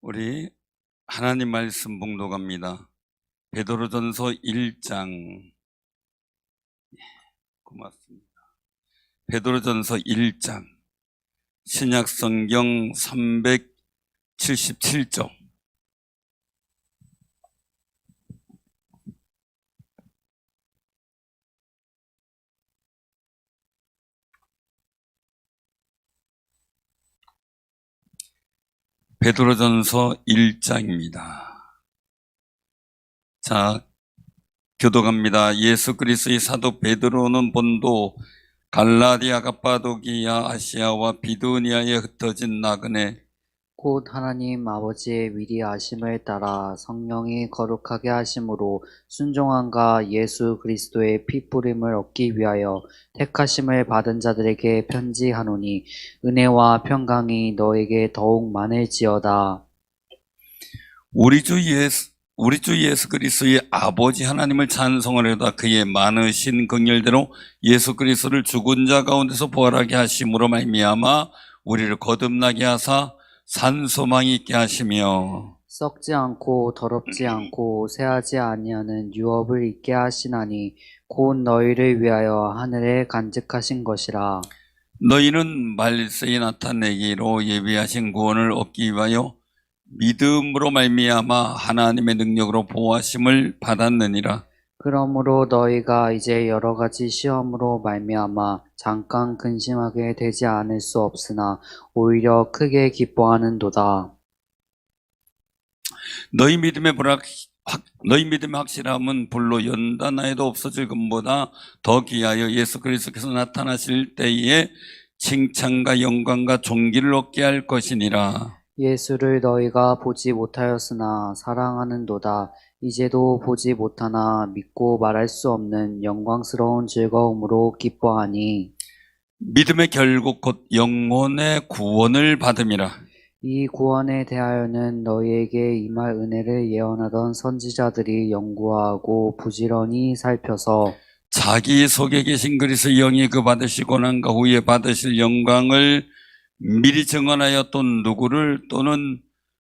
우리 하나님 말씀 봉독합니다. 베드로전서 1장. 고맙습니다. 베드로전서 1장. 신약성경 377쪽. 베드로전서 1장입니다. 자, 교독합니다. 예수 그리스도의 사도 베드로는 본도, 갈라디아, 갑바도기아, 아시아와 비두니아에 흩어진 나그네 곧 하나님 아버지의 위대하심을 따라 성령이 거룩하게 하심으로 순종함과 예수 그리스도의 피뿌림을 얻기 위하여 택하심을 받은 자들에게 편지하노니 은혜와 평강이 너에게 더욱 많을지어다. 우리 주 예수 그리스도의 아버지 하나님을 찬송하려다 그의 많으신 긍휼대로 예수 그리스도를 죽은 자 가운데서 부활하게 하심으로 말미암아 우리를 거듭나게 하사 산 소망이 있게 하시며 썩지 않고 더럽지 않고 새하지 아니하는 유업을 있게 하시나니 곧 너희를 위하여 하늘에 간직하신 것이라. 너희는 말세에 나타내기로 예비하신 구원을 얻기 위하여 믿음으로 말미암아 하나님의 능력으로 보호하심을 받았느니라. 그러므로 너희가 이제 여러 가지 시험으로 말미암아 잠깐 근심하게 되지 않을 수 없으나 오히려 크게 기뻐하는도다. 너희 믿음의 확실함은 불로 연단하여도 없어질 것보다 더 귀하여 예수 그리스도께서 나타나실 때에 칭찬과 영광과 존귀를 얻게 할 것이니라. 예수를 너희가 보지 못하였으나 사랑하는도다. 이제도 보지 못하나 믿고 말할 수 없는 영광스러운 즐거움으로 기뻐하니 믿음의 결국 곧 영혼의 구원을 받음이라. 이 구원에 대하여는 너희에게 임할 은혜를 예언하던 선지자들이 연구하고 부지런히 살펴서 자기 속에 계신 그리스도의 영이 그 받으실 고난과 후에 받으실 영광을 미리 증언하여 또 누구를 또는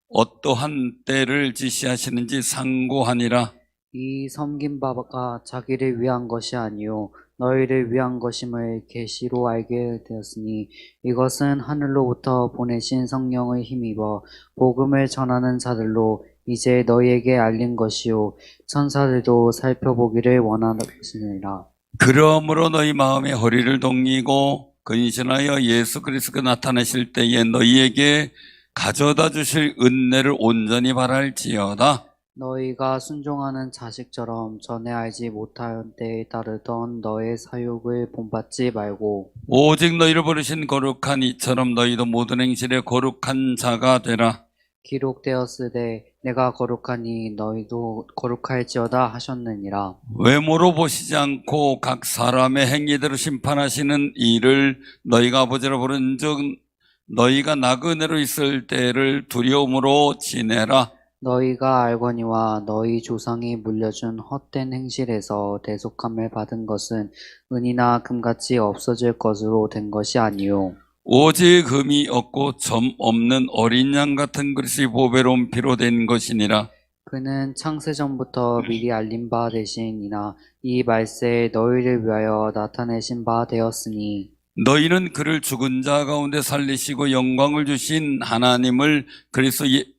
어떠한 때를 지시하시는지 상고하니라. 이 섬긴 바가 자기를 위한 것이 아니요 너희를 위한 것임을 계시로 알게 되었으니 이것은 하늘로부터 보내신 성령을 힘입어 복음을 전하는 자들로 이제 너희에게 알린 것이요 천사들도 살펴보기를 원하시니라. 그러므로 너희 마음의 허리를 동이고 근신하여 예수 그리스도가 나타나실 때에 너희에게 가져다 주실 은혜를 온전히 바랄지어다. 너희가 순종하는 자식처럼 전에 알지 못하던 때에 따르던 너의 사욕을 본받지 말고 오직 너희를 부르신 거룩한 이처럼 너희도 모든 행실에 거룩한 자가 되라. 기록되었으되 내가 거룩하니 너희도 거룩할지어다 하셨느니라. 외모로 보시지 않고 각 사람의 행위대로 심판하시는 이를 너희가 아버지라 부른즉 너희가 나그네로 있을 때를 두려움으로 지내라. 너희가 알거니와 너희 조상이 물려준 헛된 행실에서 대속함을 받은 것은 은이나 금같이 없어질 것으로 된 것이 아니요 오직 흠이 없고 점 없는 어린 양 같은 그리스도의 보배로운 피로 된 것이니라. 그는 창세전부터 미리 알린 바 되시니나 이 말세에 너희를 위하여 나타내신 바 되었으니 너희는 그를 죽은 자 가운데 살리시고 영광을 주신 하나님을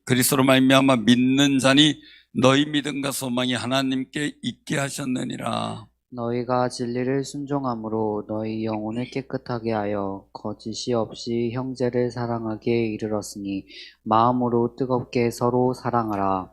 그리스도로 말미암아 믿는 자니 너희 믿음과 소망이 하나님께 있게 하셨느니라. 너희가 진리를 순종함으로 너희 영혼을 깨끗하게 하여 거짓이 없이 형제를 사랑하게 이르렀으니 마음으로 뜨겁게 서로 사랑하라.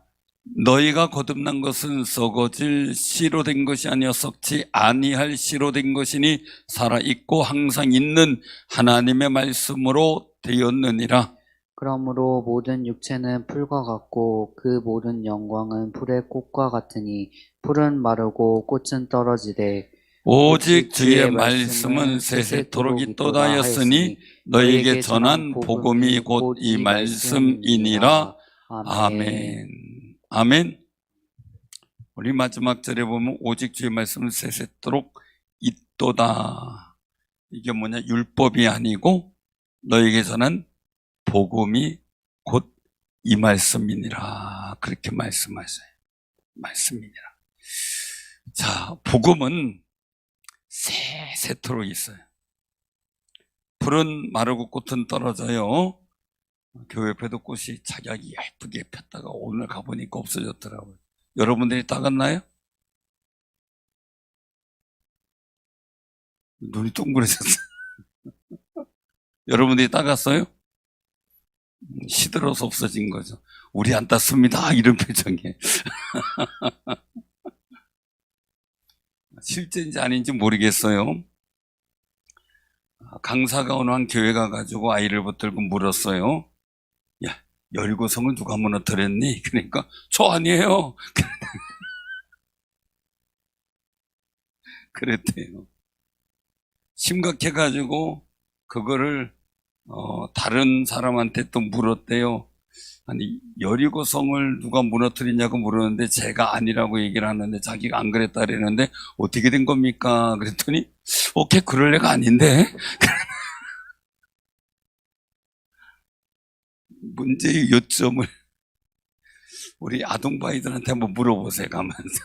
너희가 거듭난 것은 썩어질 씨로 된 것이 아니여 썩지 아니할 씨로 된 것이니 살아있고 항상 있는 하나님의 말씀으로 되었느니라. 그러므로 모든 육체는 풀과 같고 그 모든 영광은 풀의 꽃과 같으니 풀은 마르고 꽃은 떨어지되 오직 주의 말씀은 세세토록 있도다 하였으니 너희에게 전한 복음이 곧 이 말씀이니라. 아멘. 아멘. 우리 마지막 절에 보면 오직 주의 말씀은 세세토록 있도다. 이게 뭐냐? 율법이 아니고 너희에게 전한 복음이 곧 이 말씀이니라. 그렇게 말씀하셔요. 말씀이니라. 자, 복음은 세 세트로 있어요. 풀은 마르고 꽃은 떨어져요. 교회 옆에도 꽃이 자기하기 예쁘게 폈다가 오늘 가보니까 없어졌더라고요. 여러분들이 따갔나요? 눈이 동그래졌어요. 여러분들이 따갔어요? 시들어서 없어진 거죠. 우리 안 땄습니다. 이런 표정이에요. 실제인지 아닌지 모르겠어요. 강사가 어느 한 교회 가가지고 아이를 붙들고 물었어요. 야, 열고성을 누가 무너뜨렸니? 그러니까 저 아니에요. 그랬대요. 심각해가지고 그거를 다른 사람한테 또 물었대요. 아니, 여리고성을 누가 무너뜨리냐고 물었는데 제가 아니라고 얘기를 하는데 자기가 안 그랬다 그랬는데 어떻게 된 겁니까? 그랬더니 오케이, 그럴 애가 아닌데. 문제의 요점을 우리 아동바이들한테 한번 물어보세요, 가면서.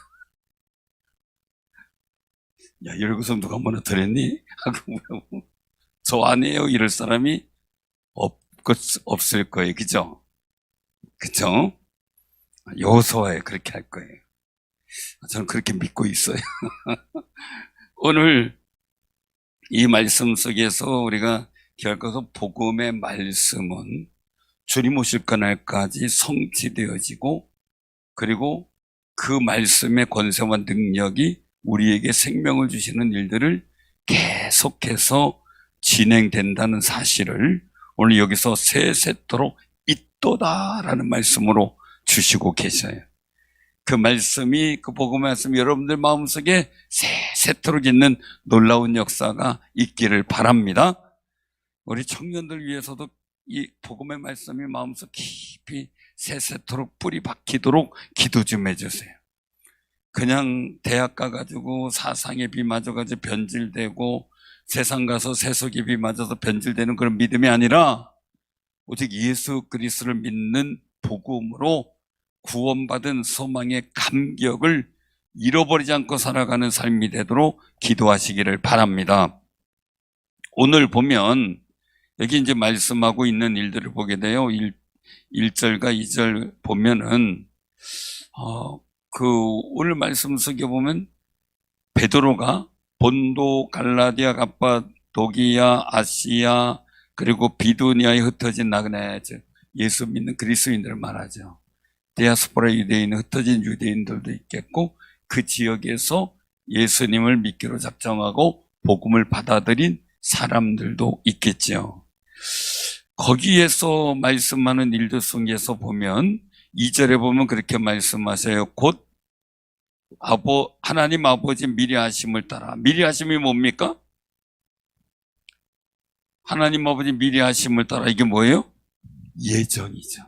야, 여리고성 누가 무너뜨렸니? 하고 물어보면 저 아니에요. 이럴 사람이 없을 거예요. 그죠? 그죠? 여호수아에 그렇게 할 거예요. 저는 그렇게 믿고 있어요. 오늘 이 말씀 속에서 우리가 기억할 것은 복음의 말씀은 주님 오실 그날까지 성취되어지고 그리고 그 말씀의 권세와 능력이 우리에게 생명을 주시는 일들을 계속해서 진행된다는 사실을 오늘 여기서 세 세토로 있도다라는 말씀으로 주시고 계셔요. 그 말씀이, 그 복음의 말씀이 여러분들 마음속에 세 세토로 있는 놀라운 역사가 있기를 바랍니다. 우리 청년들 위해서도 이 복음의 말씀이 마음속 깊이 세세토록 뿌리 박히도록 기도 좀 해주세요. 그냥 대학 가가지고 사상에 비 맞아가지고 변질되고 세상 가서 세속에 비 맞아서 변질되는 그런 믿음이 아니라 오직 예수 그리스도를 믿는 복음으로 구원받은 소망의 감격을 잃어버리지 않고 살아가는 삶이 되도록 기도하시기를 바랍니다. 오늘 보면 여기 이제 말씀하고 있는 일들을 보게 돼요. 1절과 2절 보면은 오늘 말씀 속에 보면 베드로가 본도, 갈라디아, 갑바도기아, 아시아 그리고 비두니아에 흩어진 나그네 예수 믿는 그리스도인들을 말하죠. 디아스포라 유대인은 흩어진 유대인들도 있겠고 그 지역에서 예수님을 믿기로 작정하고 복음을 받아들인 사람들도 있겠죠. 거기에서 말씀하는 일들 속에서 보면 2절에 보면 그렇게 말씀하세요. 곧 하나님 아버지 미리 하심을 따라. 미리 하심이 뭡니까? 하나님 아버지 미리 하심을 따라. 이게 뭐예요? 예정이죠.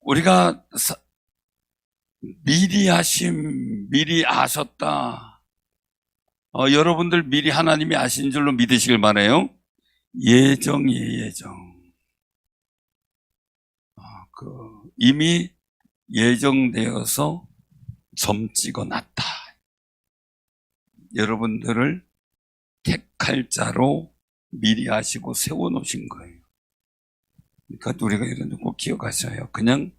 우리가 미리 하심, 미리 아셨다. 여러분들 미리 하나님이 아신 줄로 믿으시길 바라요. 예정이에요, 예정. 이미 예정되어서 점 찍어 놨다. 여러분들을 택할 자로 미리 하시고 세워놓으신 거예요. 그러니까 우리가 이런 거 꼭 기억하셔요. 그냥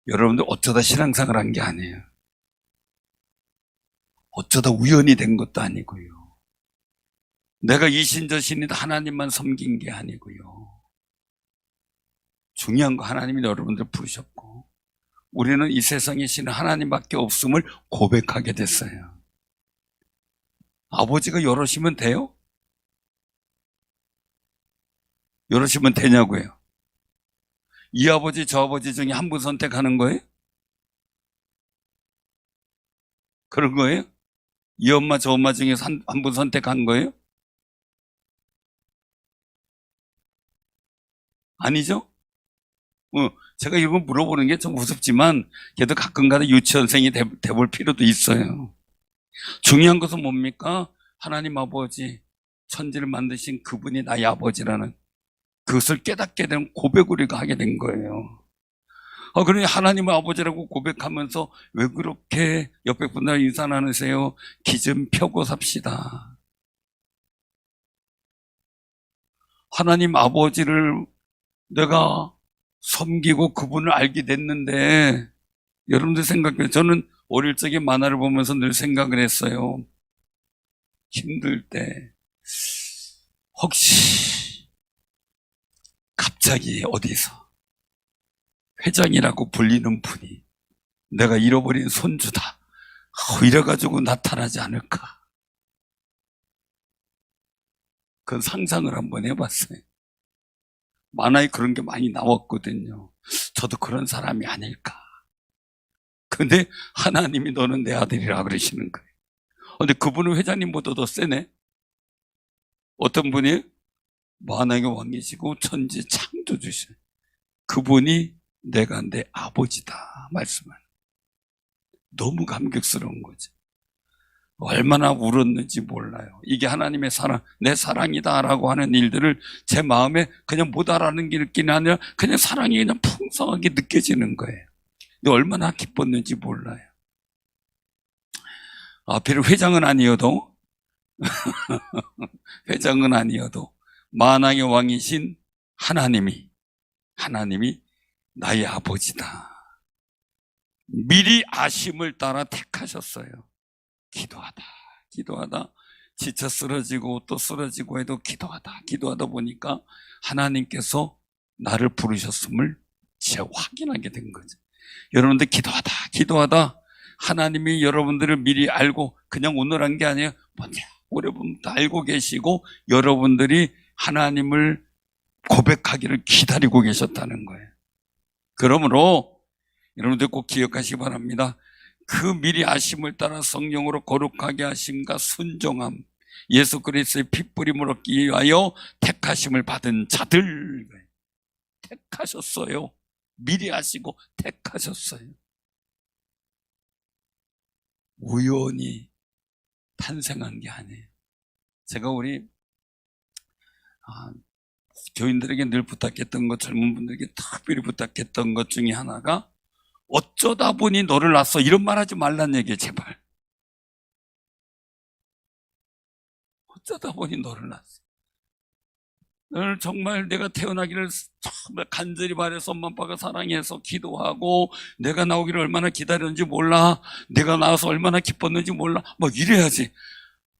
여러분들 어쩌다 신앙생활 한 게 아니에요. 어쩌다 우연히 된 것도 아니고요. 내가 이신저신이 하나님만 섬긴 게 아니고요. 중요한 거 하나님이 여러분들 부르셨고 우리는 이 세상에 신은 하나님밖에 없음을 고백하게 됐어요. 아버지가 여럿이면 돼요? 여럿이면 되냐고요? 이 아버지 저 아버지 중에 한 분 선택하는 거예요? 그런 거예요? 이 엄마 저 엄마 중에서 한 분 선택한 거예요? 아니죠? 제가 이런 거 물어보는 게 좀 무섭지만 그래도 가끔가다 유치원생이 돼볼 필요도 있어요. 중요한 것은 뭡니까? 하나님 아버지 천지를 만드신 그분이 나의 아버지라는 그것을 깨닫게 된 고백을 우리가 하게 된 거예요. 그러니 하나님의 아버지라고 고백하면서 왜 그렇게 옆에 분들 인사 나누세요? 기 좀 펴고 삽시다. 하나님 아버지를 내가 섬기고 그분을 알게 됐는데, 여러분들 생각해요. 저는 어릴 적에 만화를 보면서 늘 생각을 했어요. 힘들 때 혹시 갑자기 어디서 회장이라고 불리는 분이 내가 잃어버린 손주다 이래가지고 나타나지 않을까. 그건 상상을 한번 해봤어요. 만화에 그런 게 많이 나왔거든요. 저도 그런 사람이 아닐까. 근데 하나님이 너는 내 아들이라 그러시는 거예요. 근데 그분은 회장님보다 더 세네. 어떤 분이 만왕의 왕이시고 천지 창조주시네. 그분이 내가 내 아버지다 말씀을. 너무 감격스러운 거죠. 얼마나 울었는지 몰라요. 이게 하나님의 사랑, 내 사랑이다라고 하는 일들을 제 마음에 그냥 못 알아듣는 게 아니라 그냥 사랑이 그냥 풍성하게 느껴지는 거예요. 근데 얼마나 기뻤는지 몰라요. 비록 회장은 아니어도 회장은 아니어도 만왕의 왕이신 하나님이 나의 아버지다. 미리 아심을 따라 택하셨어요. 기도하다 지쳐 쓰러지고 또 쓰러지고 해도 기도하다 보니까 하나님께서 나를 부르셨음을 제가 확인하게 된 거죠. 여러분들 기도하다 하나님이 여러분들을 미리 알고 그냥 오늘 한 게 아니에요. 먼저 오래부터 알고 계시고 여러분들이 하나님을 고백하기를 기다리고 계셨다는 거예요. 그러므로 여러분들 꼭 기억하시기 바랍니다. 그 미리 아심을 따라 성령으로 거룩하게 하심과 순종함, 예수 그리스도의 핏부림을 얻기 위하여 택하심을 받은 자들, 택하셨어요. 미리 아시고 택하셨어요. 우연히 탄생한 게 아니에요. 제가 우리 교인들에게 늘 부탁했던 것, 젊은 분들에게 특별히 부탁했던 것 중에 하나가 어쩌다 보니 너를 낳았어. 이런 말 하지 말란 얘기예요. 제발. 어쩌다 보니 너를 낳았어. 늘 정말 내가 태어나기를 정말 간절히 바래서 엄마 아빠가 사랑해서 기도하고 내가 나오기를 얼마나 기다렸는지 몰라. 내가 나와서 얼마나 기뻤는지 몰라. 막 이래야지.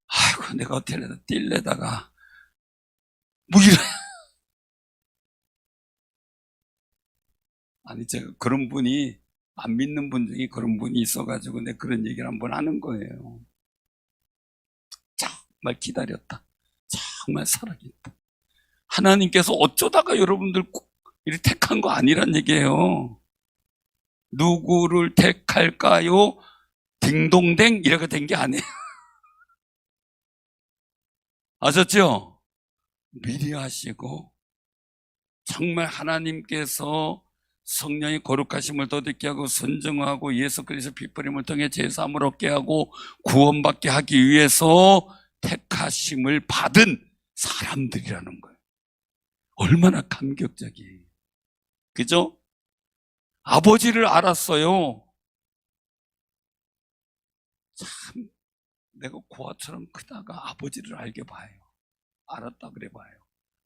아이고 내가 어떻게 뛸래다가 뭐 이래. 아니 제가 그런 분이 안 믿는 분 중에 그런 분이 있어가지고 내가 그런 얘기를 한번 하는 거예요. 정말 기다렸다. 정말 사랑했다. 하나님께서 어쩌다가 여러분들 꼭 이렇게 택한 거 아니란 얘기예요. 누구를 택할까요? 딩동댕 이렇게 된 게 아니에요. 아셨죠? 미리 하시고 정말 하나님께서 성령의 거룩하심을 더듬게 하고 순종하고 예수 그리스도 핏부림을 통해 제사함을 얻게 하고 구원받게 하기 위해서 택하심을 받은 사람들이라는 거예요. 얼마나 감격적이에요. 그죠? 아버지를 알았어요. 참 내가 고아처럼 크다가 아버지를 알게 봐요. 알았다 그래 봐요.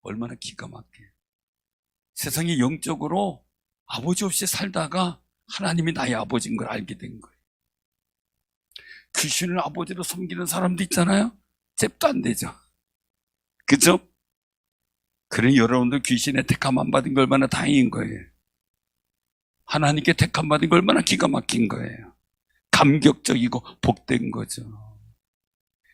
얼마나 기가 막혀요. 세상에 영적으로 아버지 없이 살다가 하나님이 나의 아버지인 걸 알게 된 거예요. 귀신을 아버지로 섬기는 사람도 있잖아요. 잽도 안 되죠. 그죠? 그래 여러분들 귀신의 택함 안 받은 게 얼마나 다행인 거예요. 하나님께 택함 받은 게 얼마나 기가 막힌 거예요. 감격적이고 복된 거죠.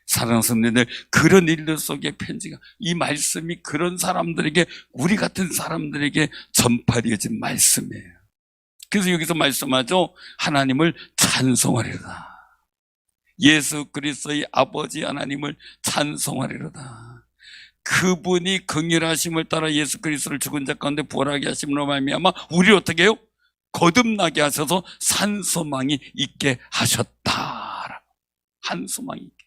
사랑하는 성도님들, 그런 일들 속에 편지가, 이 말씀이 그런 사람들에게, 우리 같은 사람들에게 전파되어진 말씀이에요. 그래서 여기서 말씀하죠. 하나님을 찬송하리로다. 예수 그리스도의 아버지 하나님을 찬송하리로다. 그분이 긍휼하심을 따라 예수 그리스도를 죽은 자 가운데 부활하게 하심으로 말미암아 우리를 어떻게 해요? 거듭나게 하셔서 산 소망이 있게 하셨다. 한 소망이 있게.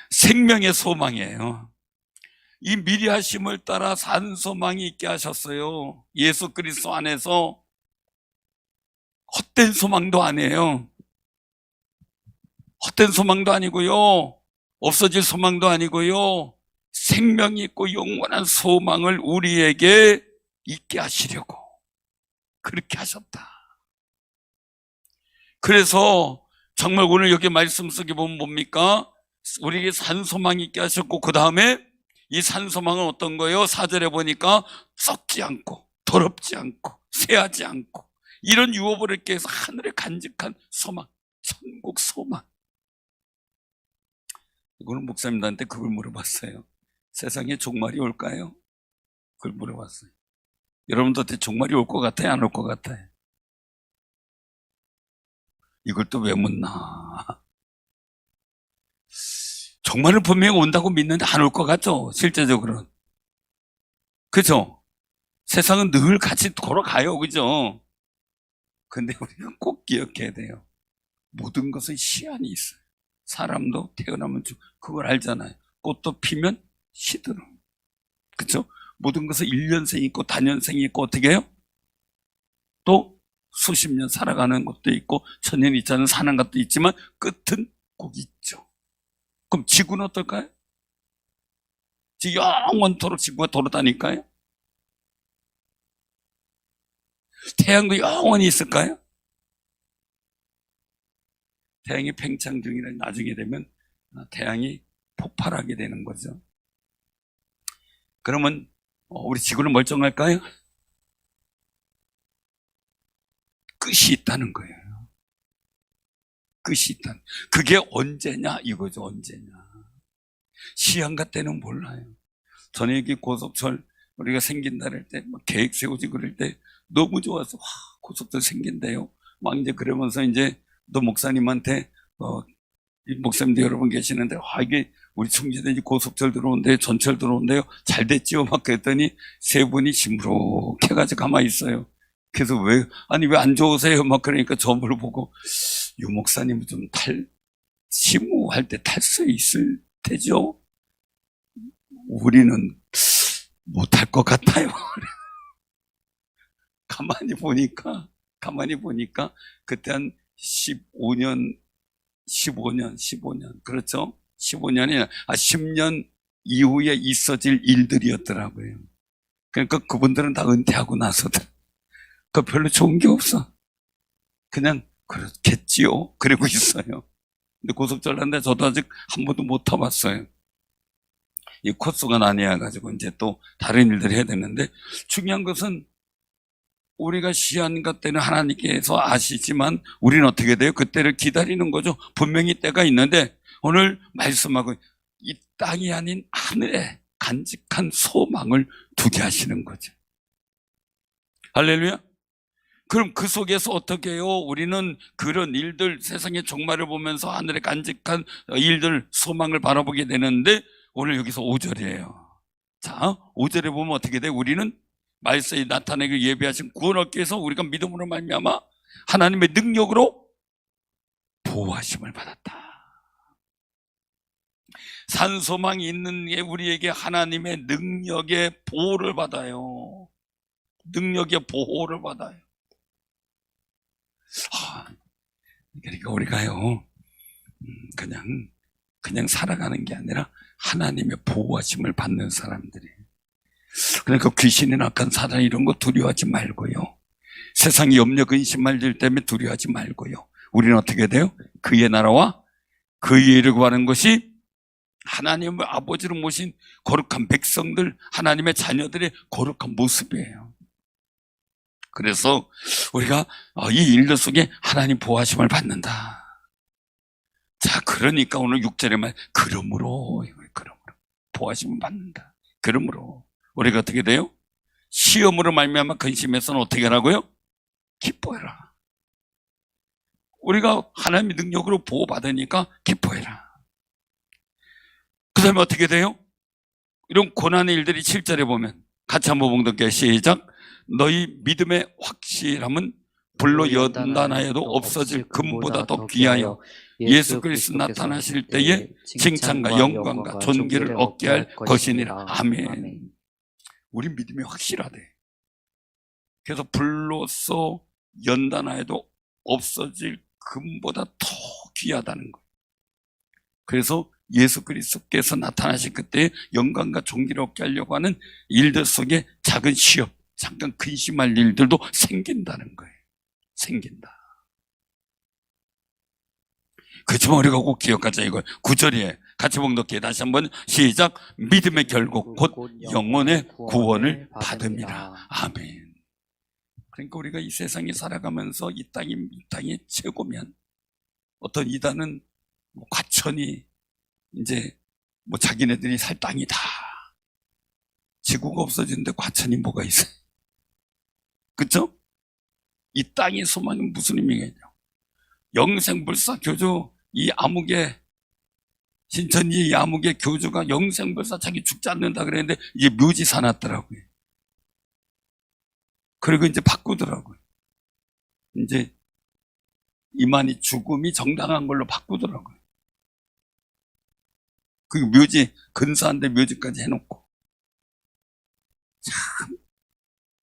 생명의 소망이에요. 이 미리 하심을 따라 산 소망이 있게 하셨어요. 예수 그리스도 안에서 헛된 소망도 아니에요. 헛된 소망도 아니고요. 없어질 소망도 아니고요. 생명이 있고 영원한 소망을 우리에게 있게 하시려고 그렇게 하셨다. 그래서 정말 오늘 여기 말씀 속에 보면 뭡니까? 우리에게 산소망이 있게 하셨고 그 다음에 이 산소망은 어떤 거예요? 4절에 보니까 썩지 않고 더럽지 않고 새하지 않고 이런 유업을 얻게 해서 하늘에 간직한 소망, 천국 소망. 이거는 목사님들한테 그걸 물어봤어요. 세상에 종말이 올까요? 그걸 물어봤어요. 여러분들한테 종말이 올 것 같아요? 안 올 것 같아요? 이걸 또 왜 묻나? 종말은 분명히 온다고 믿는데 안 올 것 같죠? 실제적으로는. 그죠? 세상은 늘 같이 돌아가요. 그죠? 근데 우리가 꼭 기억해야 돼요. 모든 것은 시한이 있어요. 사람도 태어나면 그걸 알잖아요. 꽃도 피면 시들어. 그죠? 모든 것은 1년생이 있고 단년생이 있고 어떻게 해요? 또 수십 년 살아가는 것도 있고 천년 있지 않은 사는 것도 있지만 끝은 꼭 있죠. 그럼 지구는 어떨까요? 영원토록 지구가 돌아다닐까요? 태양도 영원히 있을까요? 태양이 팽창 중이라 나중에 되면 태양이 폭발하게 되는 거죠. 그러면 우리 지구는 멀쩡할까요? 끝이 있다는 거예요. 끝이 있다는. 그게 언제냐 이거죠. 언제냐. 시한가 때는 몰라요. 전에 여기 고속철 우리가 생긴다 할 때 계획 세우지 그럴 때 너무 좋아서 와 고속철 생긴대요. 막 이제 그러면서 이제 또 목사님한테 목사님도 여러분 계시는데 이게 우리 충주대 고속철 들어온대요. 전철 들어온대요. 잘 됐지요. 막 그랬더니 세 분이 시무룩해가지고 가만히 있어요. 그래서 왜 안 좋으세요? 막 그러니까 저를 보고 유 목사님은 좀 시무할 때 탈 수 있을 테죠? 우리는 못할 것 같아요. 가만히 보니까 그때 한 15년 그렇죠? 15년이 10년 이후에 있어질 일들이었더라고요. 그러니까 그분들은 다 은퇴하고 나서도 그 별로 좋은 게 없어. 그냥 그렇겠지요. 그러고 있어요. 근데 고속철 한데 저도 아직 한 번도 못 타봤어요. 이 코스가 나뉘어가지고 이제 또 다른 일들을 해야 되는데 중요한 것은 우리가 시한가 때는 하나님께서 아시지만 우리는 어떻게 돼요? 그때를 기다리는 거죠. 분명히 때가 있는데 오늘 말씀하고 이 땅이 아닌 하늘에 간직한 소망을 두게 하시는 거죠. 할렐루야. 그럼 그 속에서 어떻게 해요? 우리는 그런 일들, 세상의 종말을 보면서 하늘에 간직한 일들, 소망을 바라보게 되는데 오늘 여기서 5절이에요. 자, 5절에 보면 어떻게 돼요? 우리는 말세에 나타내기 예비하신 구원 얻기 위해서 우리가 믿음으로 말미암아 하나님의 능력으로 보호하심을 받았다. 산소망이 있는 게 우리에게 하나님의 능력의 보호를 받아요. 능력의 보호를 받아요. 그러니까 우리가요 그냥 살아가는 게 아니라 하나님의 보호하심을 받는 사람들이에요. 그러니까 귀신이나 악한 사단 이런 거 두려워하지 말고요. 세상에 염려 근심할 일 때문에 두려워하지 말고요. 우리는 어떻게 돼요? 그의 나라와 그의 일을 구하는 것이 하나님의 아버지로 모신 거룩한 백성들, 하나님의 자녀들의 거룩한 모습이에요. 그래서 우리가 이 일들 속에 하나님 보호하심을 받는다. 자, 그러니까 오늘 6절에 말 그러므로 보호하심을 받는다. 그러므로 우리가 어떻게 돼요? 시험으로 말미암아 근심해서는 어떻게 하라고요? 기뻐해라. 우리가 하나님의 능력으로 보호받으니까 기뻐해라. 그 다음에 어떻게 돼요? 이런 고난의 일들이 7절에 보면 같이 한번 봉독해 시작. 너희 믿음의 확실함은 불로 연단하여도 없어질 금보다 더 귀하여 예수 그리스도 나타나실 때에 칭찬과 영광과 존귀를 얻게 할 것이니라. 아멘. 우리 믿음이 확실하대. 그래서 불로서 연단하여도 없어질 금보다 더 귀하다는 거예요. 그래서 예수 그리스도께서 나타나실 그때 영광과 존귀를 얻게 하려고 하는 일들 속에 작은 시험, 잠깐 근심할 일들도 생긴다는 거예요. 생긴다. 그렇지만 우리가 꼭 기억하자 이걸. 9절에 같이 봉독해 다시 한번 시작. 믿음의 결국 곧 영혼의 구원을 받음이라. 아멘. 그러니까 우리가 이 세상에 살아가면서 이 땅이 최고면 어떤 이단은 뭐 과천이 이제 뭐 자기네들이 살 땅이다. 지구가 없어지는데 과천이 뭐가 있어요? 그쵸? 이 땅의 소망이 무슨 의미겠냐? 영생불사 교주 이 암흑의 신천지 이 암흑의 교주가 영생불사 자기 죽지 않는다 그랬는데 이제 묘지 사놨더라고요. 그리고 이제 바꾸더라고요. 이제 이만희 죽음이 정당한 걸로 바꾸더라고요. 그 묘지 근사한데 묘지까지 해놓고 참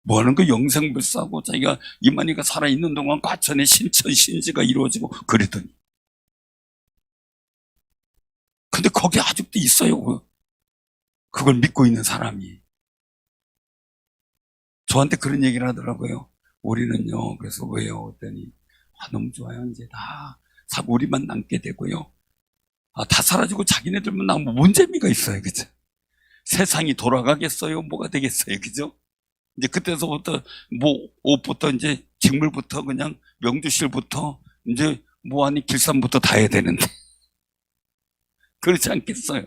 뭐하는 거 영생불사고 자기가 이만희가 살아있는 동안 과천에 신천 신지가 이루어지고 그러더니 근데 거기 아직도 있어요. 그걸 믿고 있는 사람이 저한테 그런 얘기를 하더라고요. 우리는요 그래서 왜요? 그랬더니 너무 좋아요. 이제 다 우리만 남게 되고요. 다 사라지고 자기네들만 남으면 뭔 재미가 있어요. 그죠? 세상이 돌아가겠어요? 뭐가 되겠어요? 그죠? 이제 그때서부터 뭐 옷부터 이제 직물부터 그냥 명주실부터 이제 뭐 아니 길쌈부터 다 해야 되는데 그렇지 않겠어요?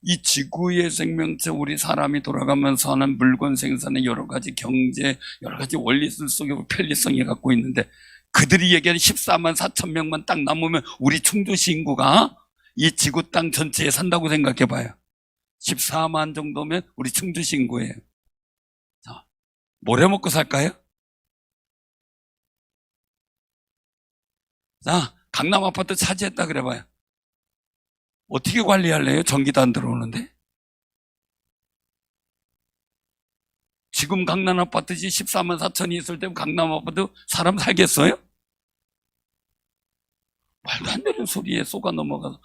이 지구의 생명체 우리 사람이 돌아가면서 하는 물건 생산의 여러 가지 경제 여러 가지 원리들 속에 편리성이 갖고 있는데 그들이 얘기하는 14만 4천 명만 딱 남으면 우리 충주시 인구가 이 지구 땅 전체에 산다고 생각해 봐요. 14만 정도면 우리 충주시 인구예요. 자, 뭘 해 먹고 살까요? 자, 강남 아파트 차지했다 그래 봐요. 어떻게 관리할래요? 전기도 안 들어오는데? 지금 강남 아파트지 14만 4천이 있을 때 강남 아파트 사람 살겠어요? 말도 안 되는 소리에 속아 넘어가서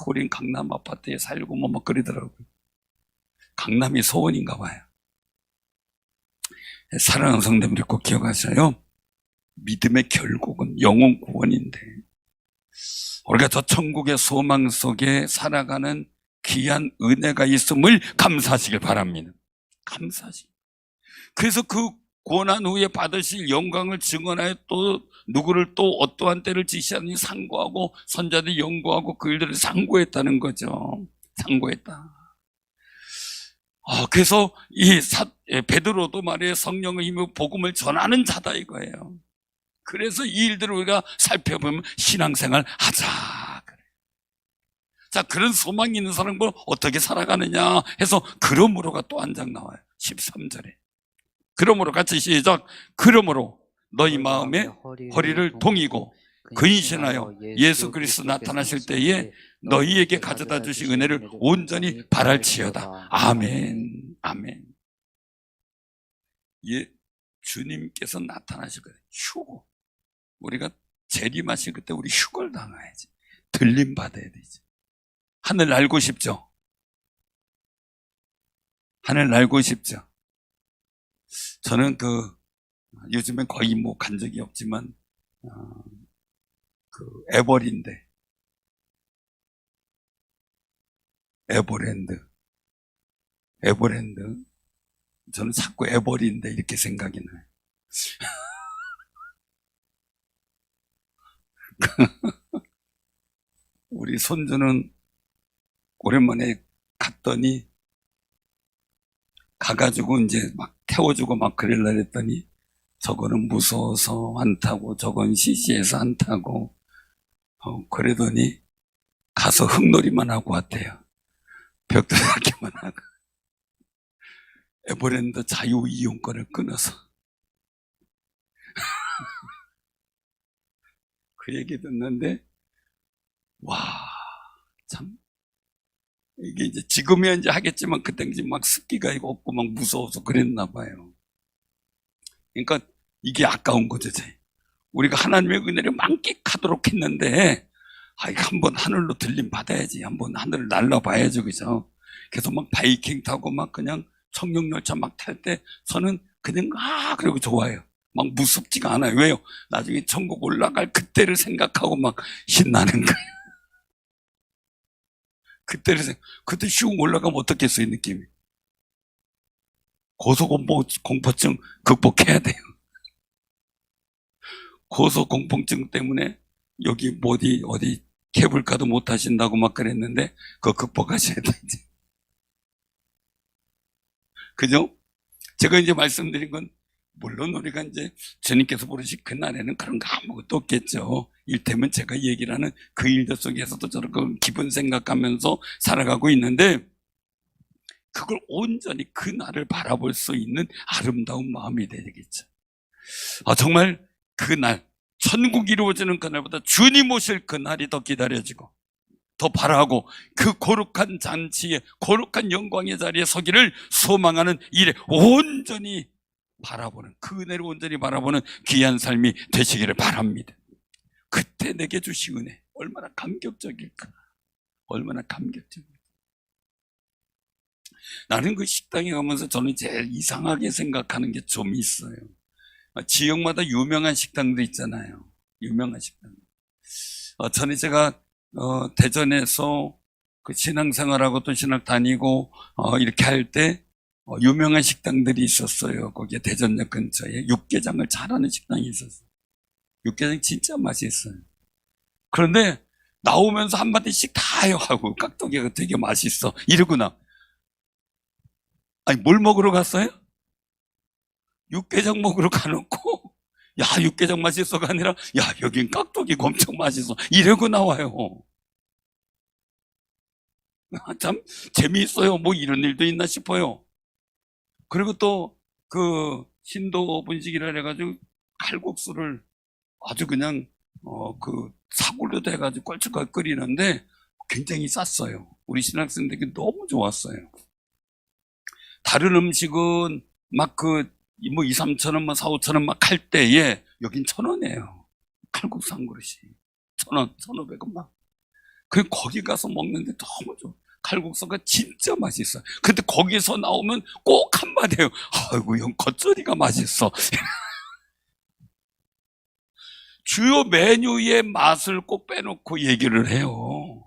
우린 강남 아파트에 살고 뭐 그러더라고요. 강남이 소원인가 봐요. 사랑하는 성도님들 꼭 기억하셔요. 믿음의 결국은 영혼 구원인데 우리가 저 천국의 소망 속에 살아가는 귀한 은혜가 있음을 감사하시길 바랍니다. 감사하시. 그래서 그 고난 후에 받으실 영광을 증언하여 또 누구를 또 어떠한 때를 지시하느니 상고하고 선자들이 연구하고 그 일들을 상고했다는 거죠. 상고했다. 그래서 이 베드로도 말이에요. 성령의 힘으로 복음을 전하는 자다 이거예요. 그래서 이 일들을 우리가 살펴보면 신앙생활 하자. 자, 그런 소망이 있는 사람은 어떻게 살아가느냐 해서 그러므로가 또 한 장 나와요. 13절에. 그러므로 같이 시작. 그러므로 너희 마음에 허리를 동이고 근신하여 예수 그리스도 나타나실 때에 너희에게 가져다 주신 은혜를 온전히 바랄지어다. 아멘. 아멘. 예, 주님께서 나타나실 거예요. 휴고. 우리가 재림하실 그때 우리 휴거를 당해야지. 들림 받아야 되지. 하늘 날고 싶죠? 하늘 날고 싶죠? 저는 요즘엔 거의 뭐 간 적이 없지만, 에버랜드. 저는 자꾸 에버랜드 이렇게 생각이 나요. 우리 손주는 오랜만에 갔더니 가가지고 이제 막 태워주고 막 그러려 했더니 저거는 무서워서 안 타고 저건 시시해서 안 타고 그러더니 가서 흙놀이만 하고 왔대요. 벽돌잡기만 하고. 에버랜드 자유이용권을 끊어서 그 얘기 듣는데, 와, 참, 이게 이제 지금이야 이제 하겠지만 그때 이제 막 습기가 없고 막 무서워서 그랬나 봐요. 그러니까 이게 아까운 거죠. 우리가 하나님의 은혜를 만끽하도록 했는데, 한번 하늘로 들림 받아야지. 한번 하늘을 날라봐야죠. 그죠? 그래서 막 바이킹 타고 막 그냥 청룡열차 막 탈 때 저는 그냥 그러고 좋아요. 막 무섭지가 않아요. 왜요? 나중에 천국 올라갈 그때를 생각하고 막 신나는 거예요. 그때 슝 올라가면 어떻겠어요, 느낌이? 고소공포증 극복해야 돼요. 고소공포증 때문에 여기 어디 케이블카도 못 하신다고 막 그랬는데, 그거 극복하셔야 돼, 이제. 그죠? 제가 이제 말씀드린 건, 물론 우리가 이제 주님께서 부르신 그날에는 그런 거 아무것도 없겠죠. 일테면 제가 얘기를 하는 그 일들 속에서도 저런 기분 생각하면서 살아가고 있는데, 그걸 온전히 그날을 바라볼 수 있는 아름다운 마음이 되겠죠. 정말 그날, 천국이 이루어지는 그날보다 주님 오실 그날이 더 기다려지고 더 바라고 그 거룩한 잔치에, 거룩한 영광의 자리에 서기를 소망하는 일에 온전히 바라보는, 그 은혜를 온전히 바라보는 귀한 삶이 되시기를 바랍니다. 그때 내게 주신 은혜 얼마나 감격적일까. 얼마나 감격적일까. 나는 그 식당에 가면서 저는 제일 이상하게 생각하는 게 좀 있어요. 지역마다 유명한 식당도 있잖아요. 유명한 식당. 전에 제가 대전에서 그 신앙생활하고 또 신학 다니고 이렇게 할 때 유명한 식당들이 있었어요. 거기에 대전역 근처에 육개장을 잘하는 식당이 있었어요. 육개장 진짜 맛있어요. 그런데 나오면서 한마디씩 다 해요. 하고 깍두기가 되게 맛있어 이러구나. 아니, 뭘 먹으러 갔어요? 육개장 먹으러 가놓고, 야, 육개장 맛있어가 아니라, 야, 여긴 깍두기가 엄청 맛있어. 이러고 나와요. 참, 재미있어요. 뭐 이런 일도 있나 싶어요. 그리고 또, 신도 분식이라 해가지고, 칼국수를 아주 그냥, 사골로 돼가지고 껄쭉하게 끓이는데, 굉장히 쌌어요. 우리 신학생들에게 너무 좋았어요. 다른 음식은 막 2, 3천 원, 4, 5천 원 막 할 때에 여긴 1,000원이에요. 칼국수 한 그릇이 1,000원, 1,500원 막. 거기 가서 먹는데 너무 좋아. 칼국수가 진짜 맛있어. 근데 거기서 나오면 꼭 한마디 해요. 아이고, 형 겉절이가 맛있어. 주요 메뉴의 맛을 꼭 빼놓고 얘기를 해요.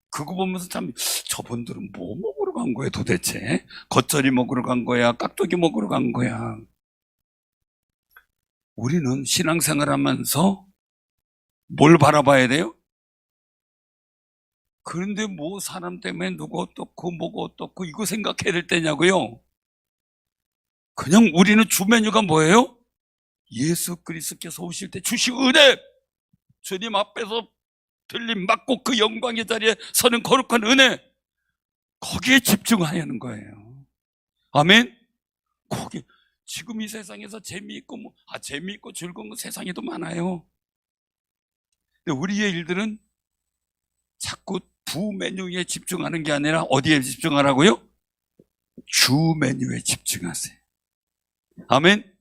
그거 보면서 참, 저분들은 뭐 먹으러 간 거야 도대체? 겉절이 먹으러 간 거야? 깍두기 먹으러 간 거야? 우리는 신앙생활 하면서 뭘 바라봐야 돼요? 그런데 뭐 사람 때문에 누구 어떻고 뭐가 어떻고 이거 생각해야 될 때냐고요? 그냥 우리는 주 메뉴가 뭐예요? 예수 그리스도께서 오실 때 주신 은혜, 주님 앞에서 들림 받고 그 영광의 자리에 서는 거룩한 은혜, 거기에 집중하려는 거예요. 아멘? 거기, 지금 이 세상에서 재미있고 재미있고 즐거운 거 세상에도 많아요. 근데 우리의 일들은 자꾸 부 메뉴에 집중하는 게 아니라 어디에 집중하라고요? 주 메뉴에 집중하세요. 아멘?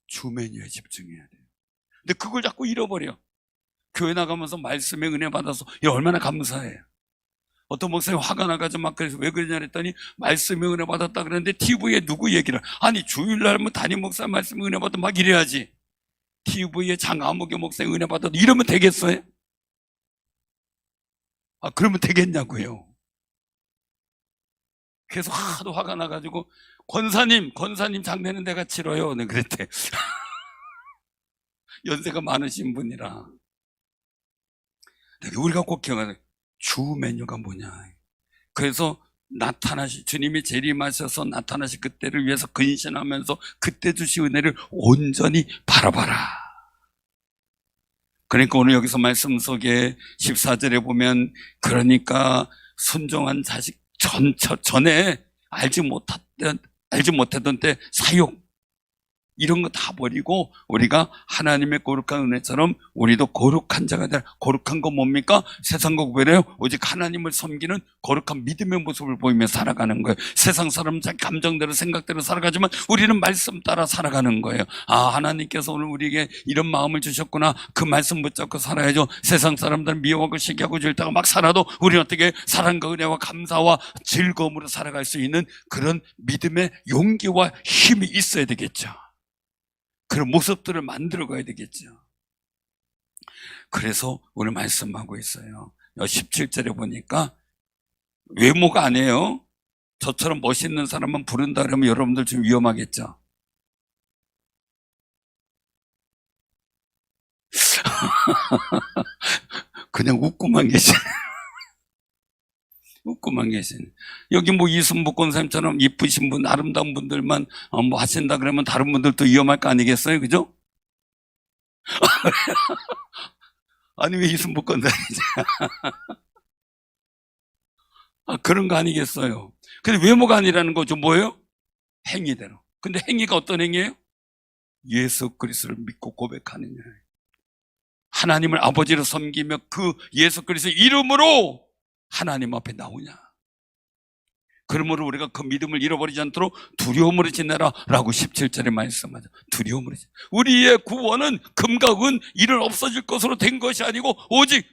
주 메뉴에 집중해야 돼요. 근데 그걸 자꾸 잃어버려. 교회 나가면서 말씀의 은혜 받아서 얼마나 감사해요. 어떤 목사님이 화가 나가지고 막 그래서 왜 그러냐 그랬더니 말씀의 은혜 받았다 그랬는데 TV에 누구 얘기를, 아니 주일날 뭐 담임 목사 말씀의 은혜 받아 막 이래야지. TV에 장아무개 목사의 은혜 받아도 이러면 되겠어요? 그러면 되겠냐고요. 그래서 하도 화가 나가지고 권사님 장례는 내가 치러요. 네, 그랬대. 연세가 많으신 분이라. 우리가 꼭 기억하는 주 메뉴가 뭐냐. 그래서 주님이 재림하셔서 나타나실 그때를 위해서 근신하면서 그때 주신 은혜를 온전히 바라봐라. 그러니까 오늘 여기서 말씀 속에 14절에 보면, 그러니까 순종한 자식 전에 알지 못했던 때 사욕, 이런 거 다 버리고 우리가 하나님의 거룩한 은혜처럼 우리도 거룩한 자가 되라. 거룩한 건 뭡니까? 세상과 구별해요. 오직 하나님을 섬기는 거룩한 믿음의 모습을 보이며 살아가는 거예요. 세상 사람은 자기 감정대로 생각대로 살아가지만 우리는 말씀 따라 살아가는 거예요. 아, 하나님께서 오늘 우리에게 이런 마음을 주셨구나. 그 말씀 붙잡고 살아야죠. 세상 사람들은 미워하고 시기하고 질타가 막 살아도 우리는 어떻게 사랑과 은혜와 감사와 즐거움으로 살아갈 수 있는 그런 믿음의 용기와 힘이 있어야 되겠죠. 그런 모습들을 만들어 가야 되겠죠. 그래서 오늘 말씀하고 있어요. 17절에 보니까 외모가 아니에요. 저처럼 멋있는 사람만 부른다 그러면 여러분들 좀 위험하겠죠. 그냥 웃고만 계시네. 웃고만 계시네. 여기 뭐 이순복 권사님처럼 이쁘신 분, 아름다운 분들만 뭐 하신다 그러면 다른 분들도 위험할 거 아니겠어요? 그죠? 아니, 왜 이순복 권사님이지? 아, 그런 거 아니겠어요? 근데 외모가 아니라는 거죠. 뭐예요? 행위대로. 근데 행위가 어떤 행위예요? 예수 그리스도를 믿고 고백하는 일. 하나님을 아버지로 섬기며 그 예수 그리스도의 이름으로 하나님 앞에 나오냐. 그러므로 우리가 그 믿음을 잃어버리지 않도록 두려움으로 지내라 라고 17절에 말씀하죠. 두려움으로 지내라. 우리의 구원은 금과 은 이를 없어질 것으로 된 것이 아니고 오직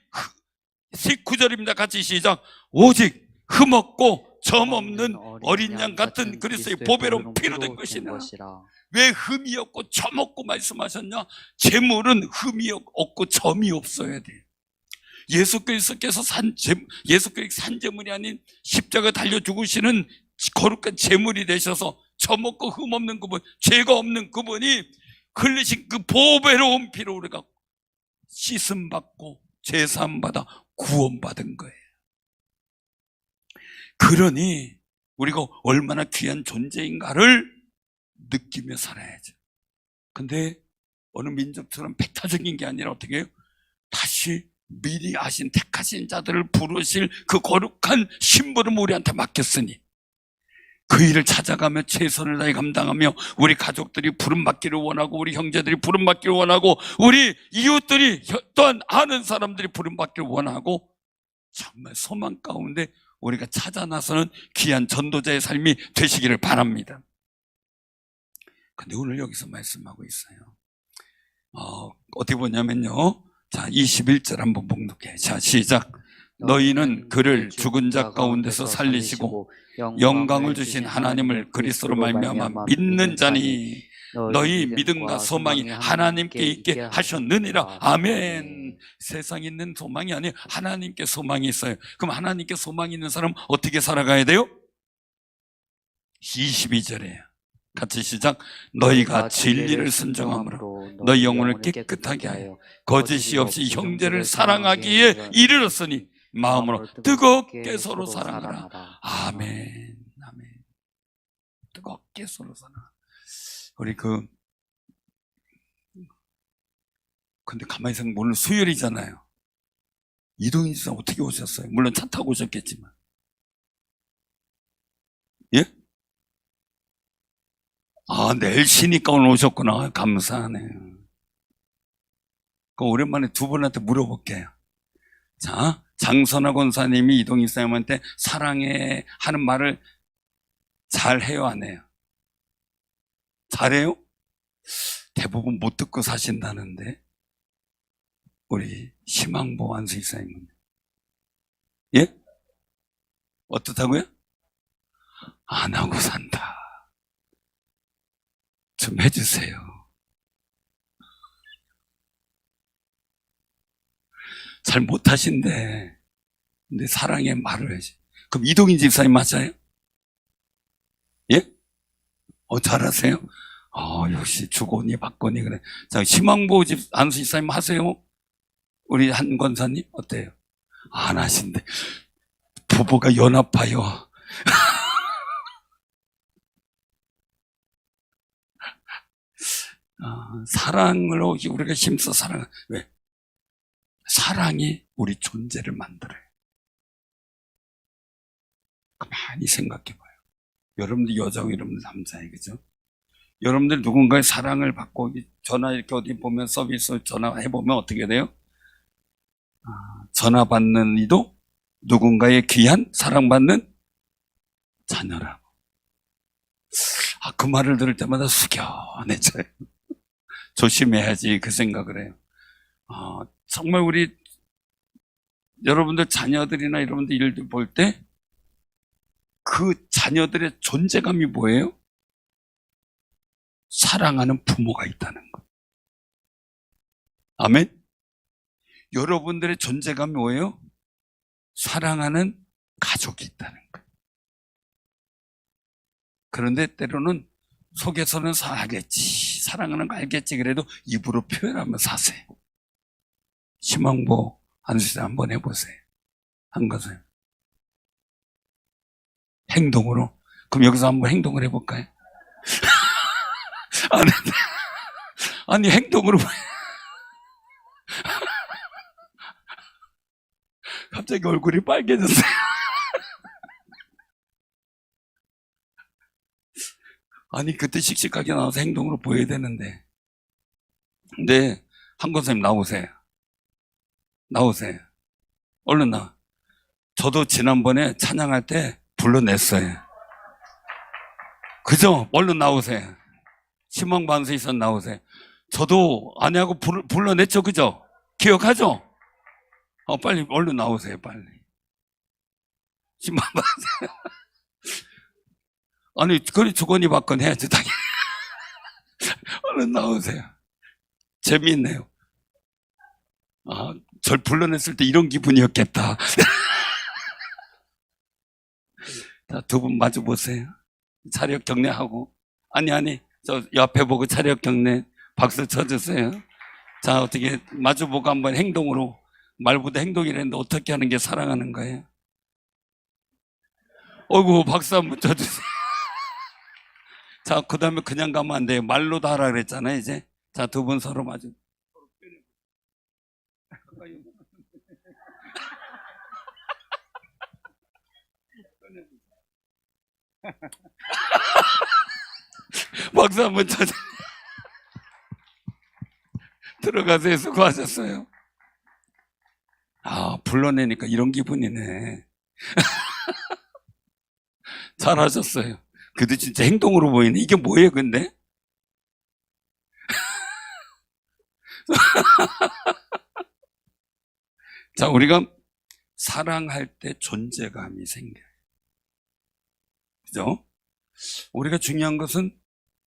19절입니다. 같이 시작. 오직 흠없고 점없는 어린 양 같은 그리스도의 보배로운 피로 된 것이나. 왜 흠이 없고 점 없고 말씀하셨냐? 재물은 흠이 없고 점이 없어야 돼요. 예수 그리스도께서 예수 그리스도 산재물이 아닌 십자가 달려 죽으시는 거룩한 재물이 되셔서 점 없고 흠 없는 그분, 죄가 없는 그분이 흘리신 그 보배로운 피로 우리가 씻음 받고 제사함 받아 구원받은 거예요. 그러니 우리가 얼마나 귀한 존재인가를 느끼며 살아야죠. 근데 어느 민족처럼 배타적인 게 아니라 어떻게 해요? 다시 미리 아신 택하신 자들을 부르실 그 거룩한 신부를 우리한테 맡겼으니 그 일을 찾아가며 최선을 다해 감당하며 우리 가족들이 부름받기를 원하고 우리 형제들이 부름받기를 원하고 우리 이웃들이 또한 아는 사람들이 부름받기를 원하고 정말 소망 가운데 우리가 찾아 나서는 귀한 전도자의 삶이 되시기를 바랍니다. 근데 오늘 여기서 말씀하고 있어요. 어디 보냐면요. 자, 21절 한번 봉독해. 자, 시작. 너희는 그를 죽은 자 가운데서 살리시고 영광을 주신 하나님을 그리스도로 말미암아 믿는 자니 너희 믿음과 소망이 하나님께 있게 하셨느니라. 아멘. 세상에 있는 소망이 아니에요. 하나님께 소망이 있어요. 그럼 하나님께 소망이 있는 사람 어떻게 살아가야 돼요? 22절에요. 같이 시작. 너희가 진리를 순종함으로 너희 영혼을 깨끗하게 하여 거짓이 없이 형제를 사랑하기에 이르렀으니 마음으로 뜨겁게 서로 사랑하라. 아멘. 아멘. 뜨겁게 서로 사랑하라. 우리 근데 가만히 생각하면 오늘 수요일이잖아요. 이동희 씨 어떻게 오셨어요? 물론 차 타고 오셨겠지만. 예? 아, 내일 쉬니까 오늘 오셨구나. 감사하네요. 그럼 오랜만에 두 분한테 물어볼게요. 자, 장선하 권사님이 이동희 사님한테 사랑해 하는 말을 잘해요, 안 해요? 잘해요? 대부분 못 듣고 사신다는데 우리 희망보 안수이사님은 예? 어떻다고요? 안 하고 산다. 좀 해주세요. 잘 못하신데 근데 사랑의 말을 해야지. 그럼 이동희 집사님 맞아요? 예? 잘하세요? 역시 주거니 받거니 그래. 자, 희망보 안수 집사님 하세요? 우리 한 권사님 어때요? 안 하신대. 부부가 연합하여 사랑으로 우리가 힘써 사랑. 왜? 사랑이 우리 존재를 만들어요. 가만히 생각해봐요. 여러분들 여자고 여러분들 남자예요, 그죠? 여러분들 누군가의 사랑을 받고 전화 이렇게 어디 보면 서비스 전화해 보면 어떻게 돼요? 전화 받는 이도 누군가의 귀한 사랑받는 자녀라고. 그 말을 들을 때마다 숙연해져요. 조심해야지 그 생각을 해요. 정말 우리 여러분들 자녀들이나 여러분들 일들 볼 때 그 자녀들의 존재감이 뭐예요? 사랑하는 부모가 있다는 거. 아멘? 여러분들의 존재감이 뭐예요? 사랑하는 가족이 있다는 거. 그런데 때로는 속에서는 알겠지, 사랑하는 거 알겠지, 그래도 입으로 표현하면 사세요. 희망보 안수사 한번 해보세요. 한 것을 행동으로. 그럼 여기서 한번 행동을 해볼까요? 아니 행동으로 갑자기 얼굴이 빨개졌어요. 아니 그때 씩씩하게 나와서 행동으로 보여야 되는데. 근데 한권선생님 나오세요. 얼른 나와. 저도 지난번에 찬양할 때 불러냈어요. 그죠? 얼른 나오세요. 희망반수 있었 나오세요. 저도 아내하고 불러냈죠, 그죠? 기억하죠? 빨리 얼른 나오세요, 빨리. 희망반수. 아니, 그래 주거니 받건 해야지, 당연히. 얼른 나오세요. 재미있네요. 절 불러냈을 때 이런 기분이었겠다. 자, 두 분 마주 보세요. 차렷 경례하고. 아니, 저 옆에 보고 차렷 경례 박수 쳐주세요. 자, 어떻게 마주보고 한번 행동으로, 말보다 행동이랬는데 어떻게 하는 게 사랑하는 거예요? 어이구, 박수 한번 쳐주세요. 자, 그 다음에 그냥 가면 안 돼요. 말로도 하라 그랬잖아요, 이제. 자, 두 분 서로 마주. 박수 한번 쳐줘. 들어가세요. 수고하셨어요. 불러내니까 이런 기분이네. 잘하셨어요. 그래도 진짜 행동으로 보이네. 이게 뭐예요, 근데? 자, 우리가 사랑할 때 존재감이 생겨요. 그죠? 우리가 중요한 것은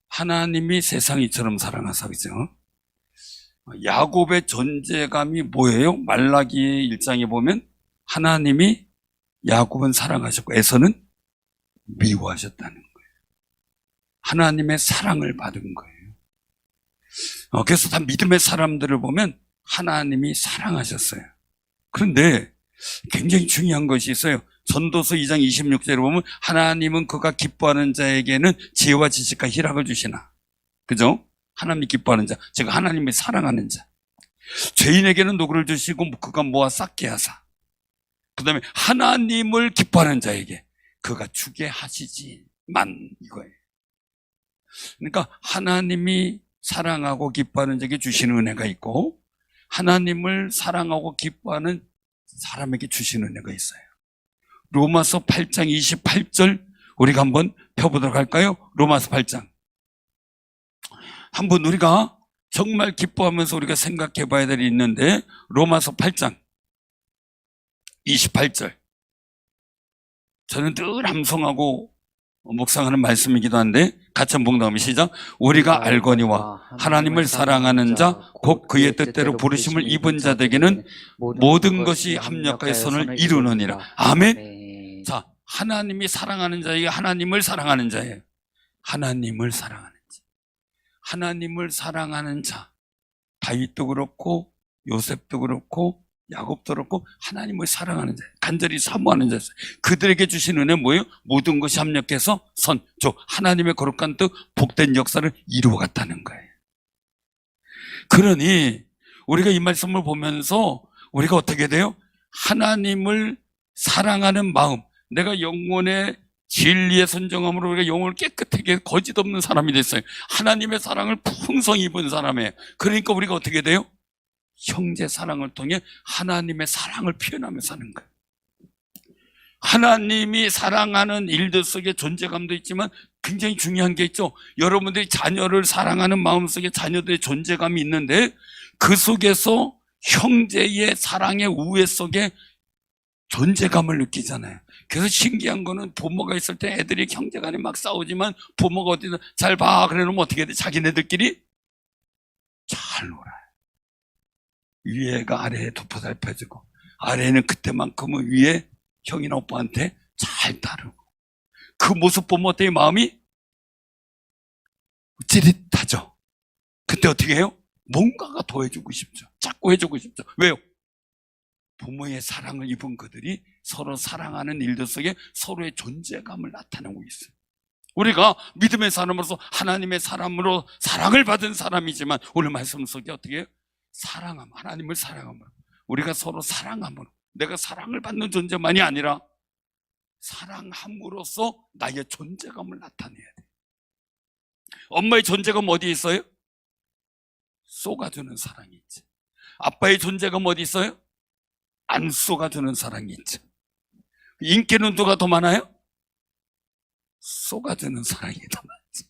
하나님이 세상 이처럼 사랑하사, 그죠? 야곱의 존재감이 뭐예요? 말라기 1장에 보면 하나님이 야곱은 사랑하셨고 에서는 미워하셨다는 거예요. 하나님의 사랑을 받은 거예요. 그래서 다 믿음의 사람들을 보면 하나님이 사랑하셨어요. 그런데 굉장히 중요한 것이 있어요. 전도서 2장 26절에 보면 하나님은 그가 기뻐하는 자에게는 지혜와 지식과 희락을 주시나. 그죠? 하나님이 기뻐하는 자, 제가 하나님이 사랑하는 자. 죄인에게는 노고를 주시고 그가 모아 쌓게 하사. 그 다음에 하나님을 기뻐하는 자에게 그가 주게 하시지만, 이거예요. 그러니까 하나님이 사랑하고 기뻐하는 자에게 주시는 은혜가 있고 하나님을 사랑하고 기뻐하는 사람에게 주시는 은혜가 있어요. 로마서 8장 28절 우리가 한번 펴보도록 할까요? 로마서 8장. 한번 우리가 정말 기뻐하면서 우리가 생각해 봐야 될 일이 있는데, 로마서 8장 28절. 저는 늘 암송하고 묵상하는 말씀이기도 한데 같이 한번 봉독하면 시작. 우리가 알거니와 하나님을 사랑하는 자 곧 그의 뜻대로 부르심을 입은 자들에게는 모든 것이 합력하여 선을 이루느니라. 아멘. 자, 하나님이 사랑하는 자에게 하나님을 사랑하는 자예요. 하나님을 사랑하는 자. 하나님을 사랑하는 자. 다윗도 그렇고 요셉도 그렇고 야곱도 그렇고 하나님을 사랑하는 자, 간절히 사모하는 자였어요. 그들에게 주신 은혜 뭐예요? 모든 것이 합력해서 하나님의 거룩한 뜻, 복된 역사를 이루어갔다는 거예요. 그러니 우리가 이 말씀을 보면서 우리가 어떻게 돼요? 하나님을 사랑하는 마음, 내가 영혼의 진리의 순종함으로 우리가 영혼을 깨끗하게 거짓 없는 사람이 됐어요. 하나님의 사랑을 풍성히 입은 사람이에요. 그러니까 우리가 어떻게 돼요? 형제 사랑을 통해 하나님의 사랑을 표현하며 사는 거예요. 하나님이 사랑하는 일들 속에 존재감도 있지만 굉장히 중요한 게 있죠. 여러분들이 자녀를 사랑하는 마음 속에 자녀들의 존재감이 있는데 그 속에서 형제의 사랑의 우애 속에 존재감을 느끼잖아요. 그래서 신기한 거는 부모가 있을 때 애들이 형제간에 막 싸우지만 부모가 어디서 잘 봐 그러면 어떻게 돼? 자기네들끼리 잘 놀아요. 위에가 아래에 덮어살펴주고 아래는 그때만큼은 위에 형이나 오빠한테 잘 따르고 그 모습 보면 어때요? 마음이 찌릿하죠. 그때 어떻게 해요? 뭔가가 더 해주고 싶죠. 자꾸 해주고 싶죠. 왜요? 부모의 사랑을 입은 그들이 서로 사랑하는 일들 속에 서로의 존재감을 나타내고 있어요. 우리가 믿음의 사람으로서 하나님의 사람으로 사랑을 받은 사람이지만 오늘 말씀 속에 어떻게 해요? 사랑함, 하나님을 사랑함으로 우리가 서로 사랑함으로 내가 사랑을 받는 존재만이 아니라 사랑함으로써 나의 존재감을 나타내야 돼. 엄마의 존재감 어디에 있어요? 쏘가주는 사랑이 있지. 아빠의 존재감 어디 있어요? 안 쏘가주는 사랑이 있지. 인기는 누가 더 많아요? 쏘가주는 사랑이 더 많지.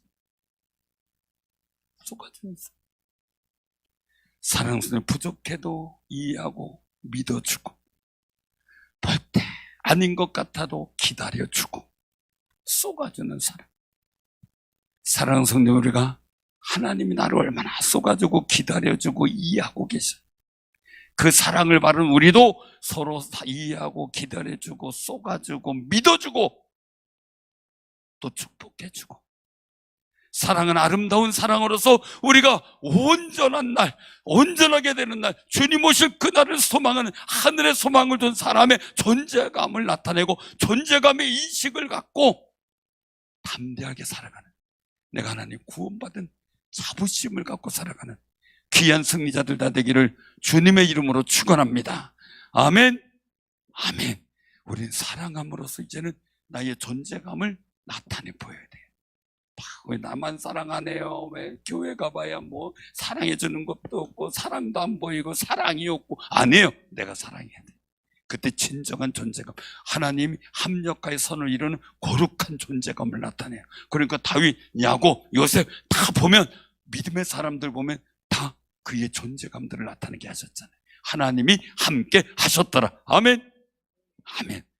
쏘가주는 사랑. 사랑스러운 부족해도 이해하고 믿어주고 볼 때 아닌 것 같아도 기다려주고 쏘가주는 사랑. 사랑하는 성도 우리가 하나님이 나를 얼마나 쏘가주고 기다려주고 이해하고 계셔요. 그 사랑을 받은 우리도 서로 이해하고 기다려주고 쏘가주고 믿어주고 또 축복해주고 사랑은 아름다운 사랑으로서 우리가 온전한 날, 온전하게 되는 날, 주님 오실 그날을 소망하는 하늘의 소망을 둔 사람의 존재감을 나타내고 존재감의 인식을 갖고 담대하게 살아가는 내가 하나님 구원받은 자부심을 갖고 살아가는 귀한 승리자들 다 되기를 주님의 이름으로 축원합니다. 아멘. 아멘. 우린 사랑함으로써 이제는 나의 존재감을 나타내 보여야 돼요. 왜 나만 사랑하네요? 왜 교회 가봐야 뭐 사랑해주는 것도 없고 사랑도 안 보이고 사랑이 없고 아니에요. 내가 사랑해야 돼. 그때 진정한 존재감, 하나님이 합력하여 선을 이루는 거룩한 존재감을 나타내요. 그러니까 다윗, 야곱, 요셉 다 보면 믿음의 사람들 보면 다 그의 존재감들을 나타내게 하셨잖아요. 하나님이 함께 하셨더라. 아멘. 아멘.